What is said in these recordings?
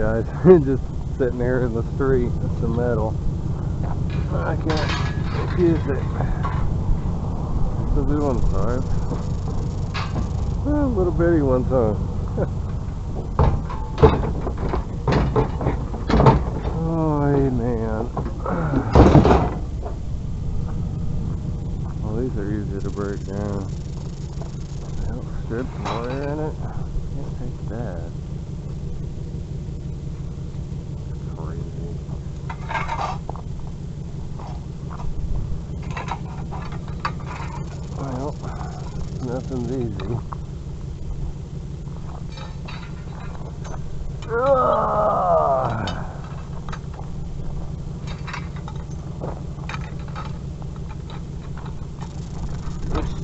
guys. Just sitting here in the street. It's some metal. I can't use it. It's a good one size. Little bitty ones, huh? Oh man. Well, these are easy to break down. Strip some wire in it. Can't take that. Crazy. Well, nothing's easy.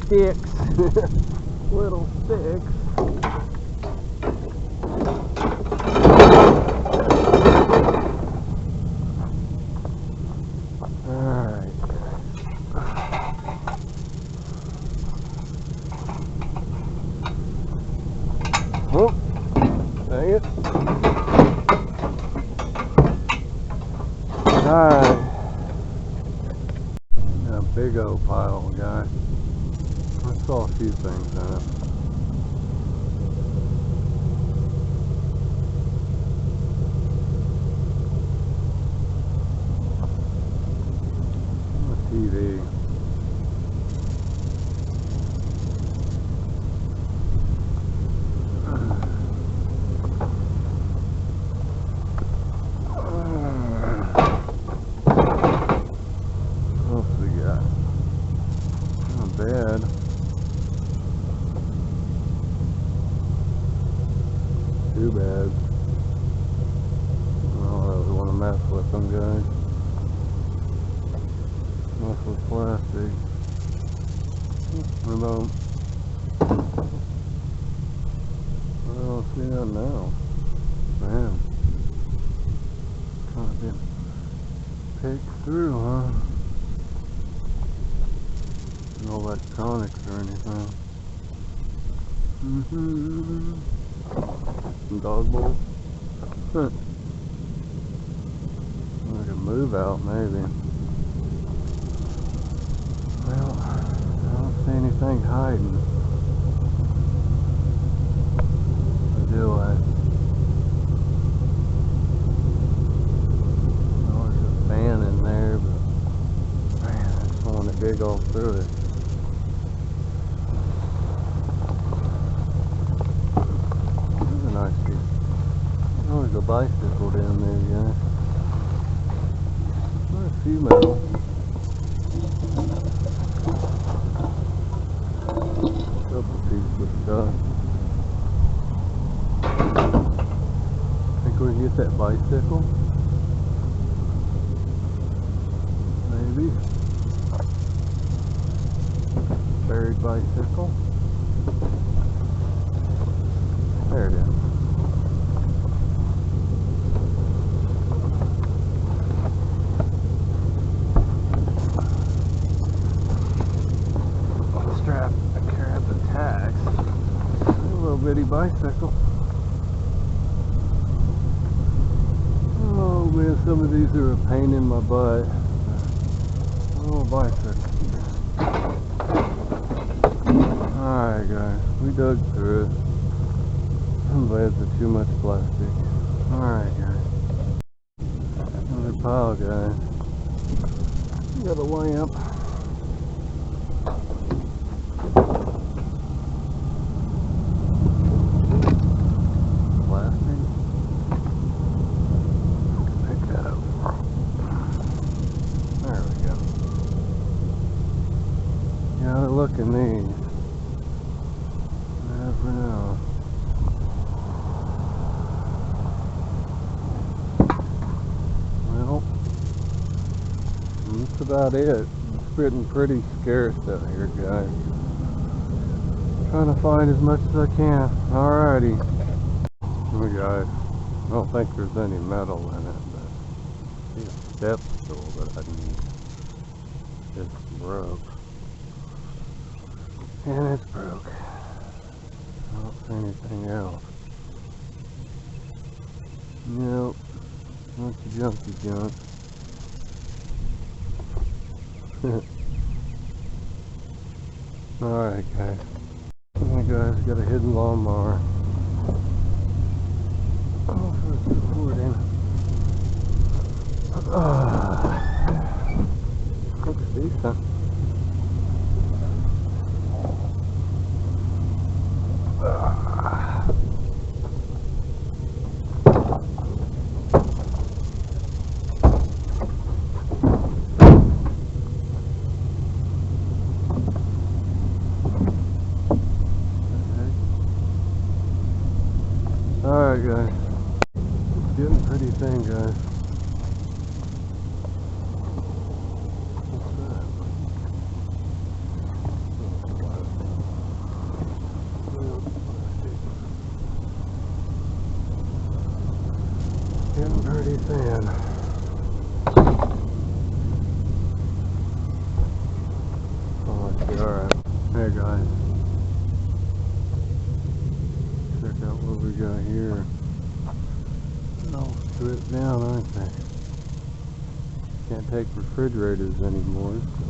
Sticks. Little sticks. Alright. Oh, dang it. Alright. A big old pile, guys. I saw a few things in it. TV. What else we got? Not bad. Too bad. I don't really want to mess with them, guys. Mess with plastic. I don't see that now. Man. Kind of been picked through, huh? No electronics or anything. Some dog bolts. Like a move out, maybe. Well, I don't see anything hiding. Or do I? Oh, there's a fan in there, but man, I just want to dig all through it. There's a nice piece. Oh, there's a bicycle down there, guys. There's a few metal. Couple pieces of stuff. Think we can get that bicycle? Maybe. Buried bicycle. There it is. Strap the tags. A little bitty bicycle. Oh man, some of these are a pain in my butt. A little bicycle. Alright guys, we dug through it. I'm glad there's too much plastic. Alright guys. Another pile, guys. We got a lamp. Plastic. Pick that up. There we go. You gotta look in these. Never know. Well, that's about it. It's getting pretty scarce out here, guys. Trying to find as much as I can. Alrighty. Oh guys, I don't think there's any metal in it, but see a step stool that I need. It's broke. And it's broke. I don't see anything else. Nope. Not the junky junk. Alright guys. Hey guys, got a hidden lawnmower. Oh, for the recording. Looks decent. Alright guys, it's getting pretty thin guys. What's that? Getting pretty thin. Oh, alright. Hey guys. Check out what we got here. All stripped down, aren't they? Can't take refrigerators anymore, so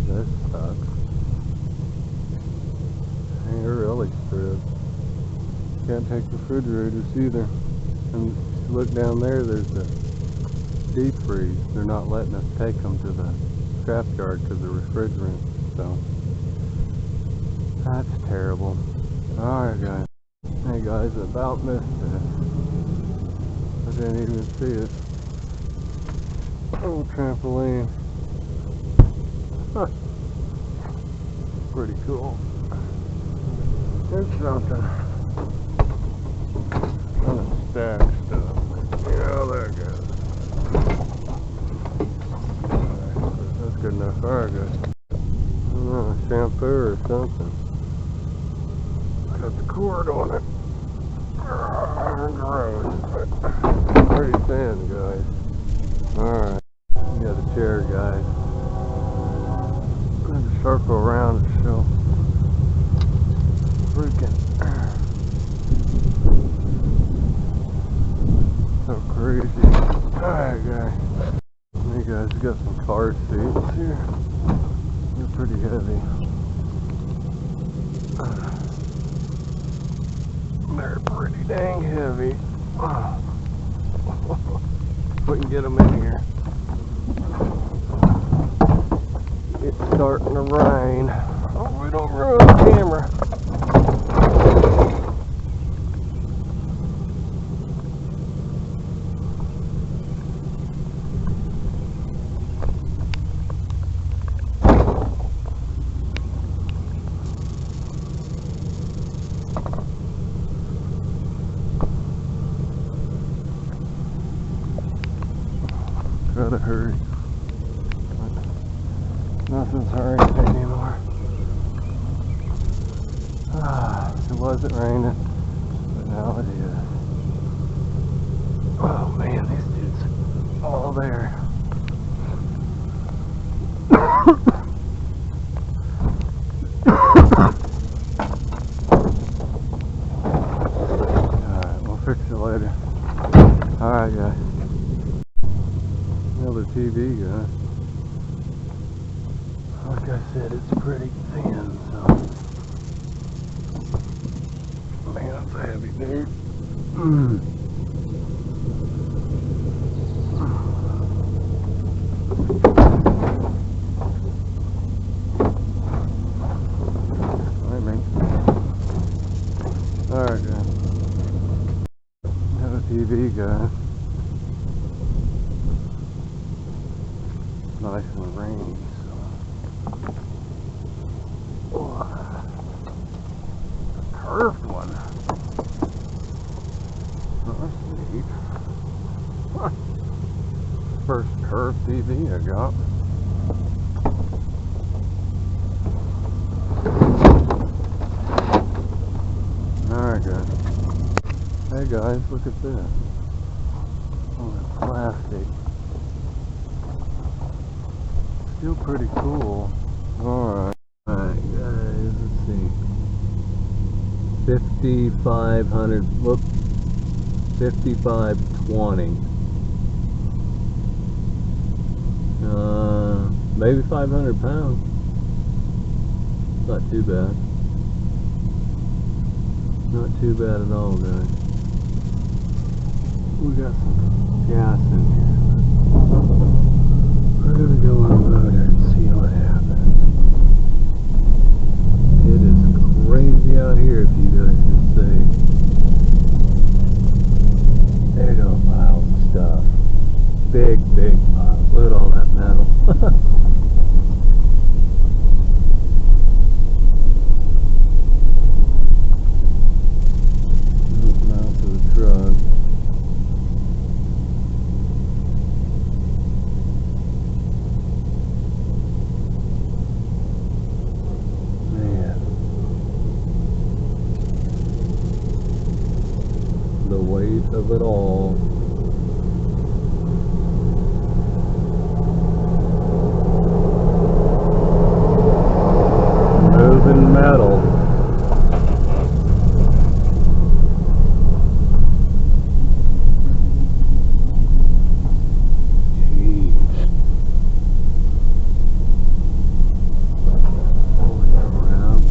that sucks. Ain't really stripped. Can't take refrigerators either. And if you look down there, there's a deep freeze. They're not letting us take them to the scrapyard because of refrigerant, so that's terrible. Alright guys. Hey guys, I about missed it. I didn't even see it. Oh, trampoline. Huh. Pretty cool. There's something. Unstacked stuff. Yeah, there it goes. That's good enough. Alright guys. I don't know, shampoo or something. Got the cord on it. Gross, but pretty thin, guys. Alright, we got a chair, guys. I'm going to circle around and show freaking so crazy. Alright, guys. Hey, guys, we got some car seats here. They're pretty heavy. They're pretty dang heavy. We can get them in here. It's starting to rain. Oh, we don't ruin the camera. Gotta hurry. Nothing's hurrying anymore. It wasn't raining, but now it is. Oh man, these dudes all there. Alright, we'll fix it later. Alright guys. Another TV guy. Like I said, it's pretty thin, so man, that's a heavy dude. Alright man. Alright guys. Another TV guy. Nice and rainy, so a curved one. Oh, that's neat. Huh. First curved TV I got. Alright guys. Hey guys, look at this. Oh, that's plastic. Still pretty cool. Alright. Alright guys, let's see. 5,500, whoop, 5520. Maybe 500 pounds. Not too bad. Not too bad at all, guys. We got some gas in here. We're gonna go unload it and see what happens. It is crazy out here, if you guys can see. There go piles of stuff. Big piles. Look at all that metal. Mount to the truck. Man. The weight of it all. Moving metal. Jeez. Holy crap.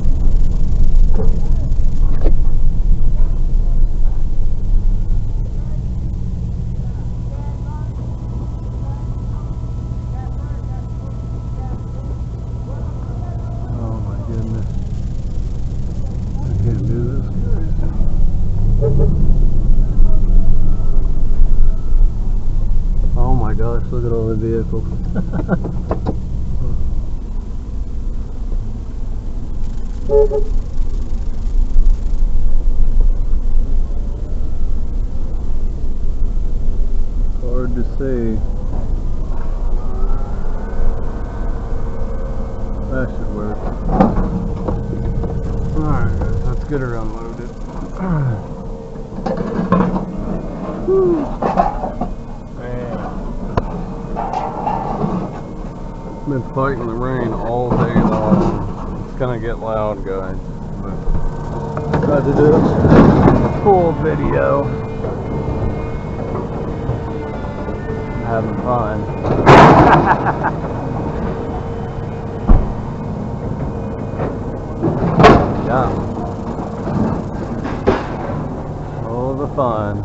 Oh my goodness. I can't do this, guys. Oh my gosh, look at all the vehicles. Hard to see. That should work. Alright guys, let's get her unloaded. Whew. Man. Been fighting the rain all day long. It's gonna get loud, guys. But tried to do a full video. I'm having fun. Yeah. All the fun.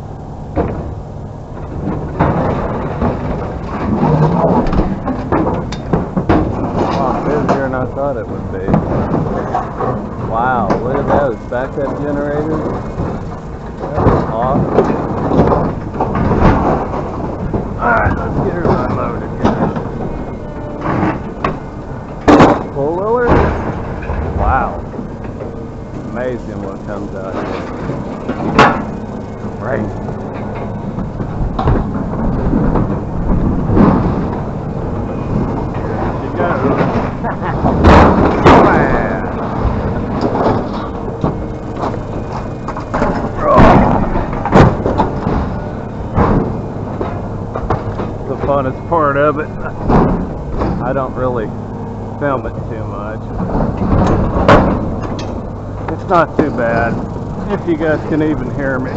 Wow, busier than I thought it would be. Wow, look at those backup generators. That was awesome. Alright, let's get her unloaded, guys. Full wheeler? Wow. Amazing what comes out here. Great. Here she goes. Man. The funnest part of it. I don't really film it too much. It's not too bad, if you guys can even hear me.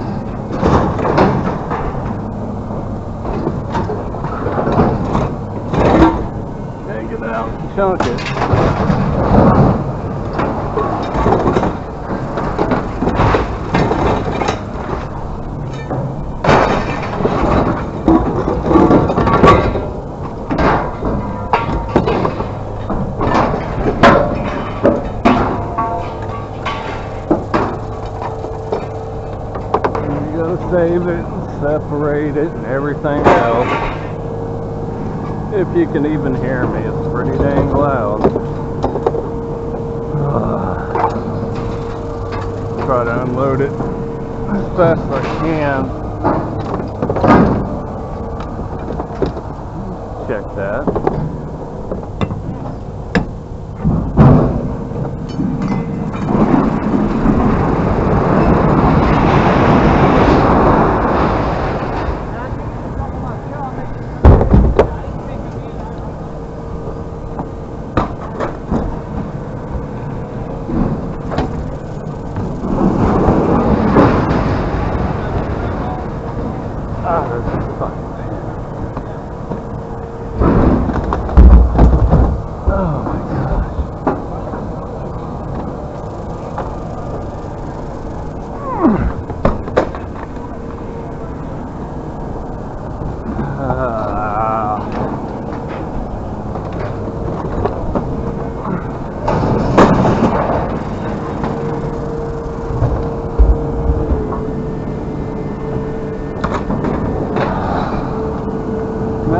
Take it out and chunk it. Save it, separate it, and everything else. If you can even hear me, it's pretty dang loud. Try to unload it as fast as I can. Check that.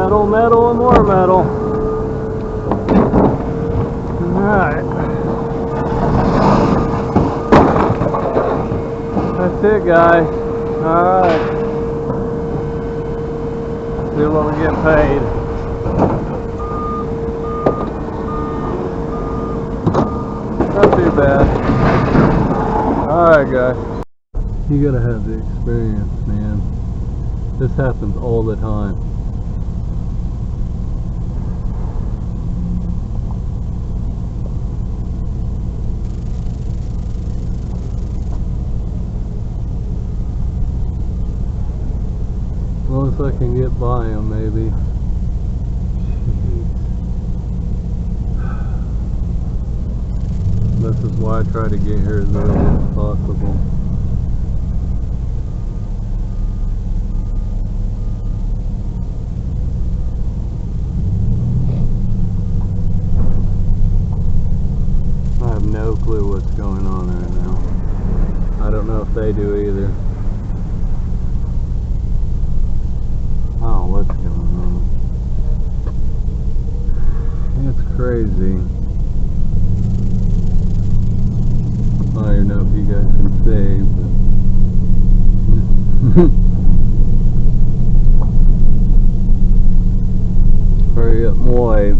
Metal, metal, and more metal. Alright. That's it, guys. Alright. See what we get paid. Not too bad. Alright, guys. You gotta have the experience, man. This happens all the time. As long as I can get by them, maybe. Jeez. This is why I try to get here as early as possible. I have no clue what's going on right now. I don't know if they do either. Oh, what's going on? It's crazy. I don't even know if you guys can see, but hurry up and wait.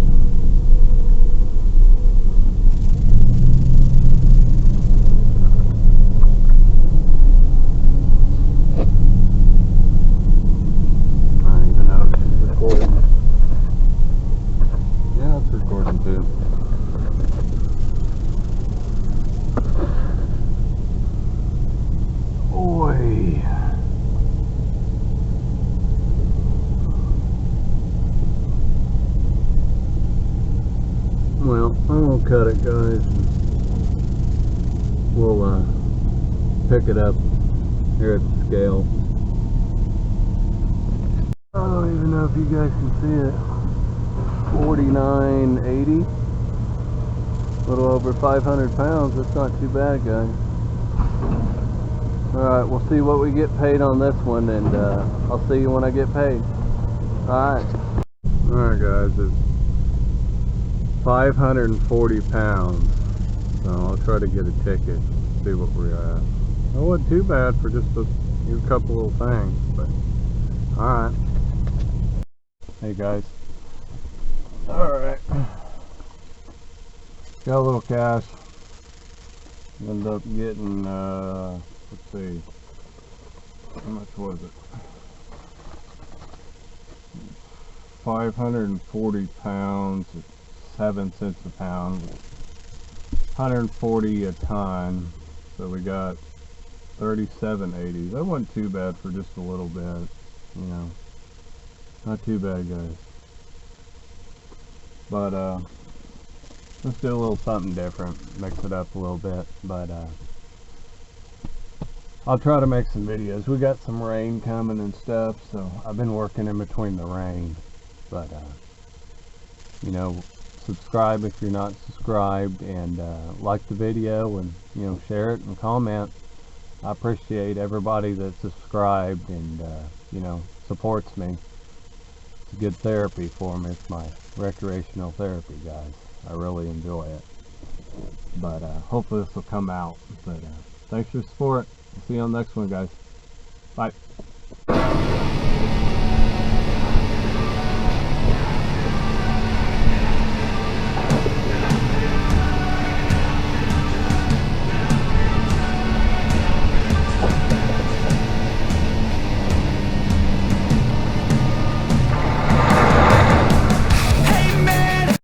Well, I'm gonna cut it, guys. We'll pick it up here at the scale. I don't even know if you guys can see it. 49.80. A little over 500 pounds. That's not too bad, guys. Alright, we'll see what we get paid on this one, and I'll see you when I get paid. Alright. Alright, guys. It's 540 pounds. So I'll try to get a ticket, see what we're at. It wasn't too bad for just a couple little things, but alright. Hey, guys. Alright. Got a little cash. Ended up getting, let's see, how much was it? 540 pounds, 7 cents a pound, 140 a ton, so we got 37.80. That wasn't too bad for just a little bit, you know, not too bad, guys. But let's do a little something different, mix it up a little bit. But I'll try to make some videos. We got some rain coming and stuff, so I've been working in between the rain. But you know, subscribe if you're not subscribed, and like the video, and you know, share it and comment. I appreciate everybody that's subscribed and you know, supports me. It's a good therapy for me. It's my recreational therapy, guys. I really enjoy it. But hopefully this will come out. But thanks for your support. See you on the next one, guys. Bye.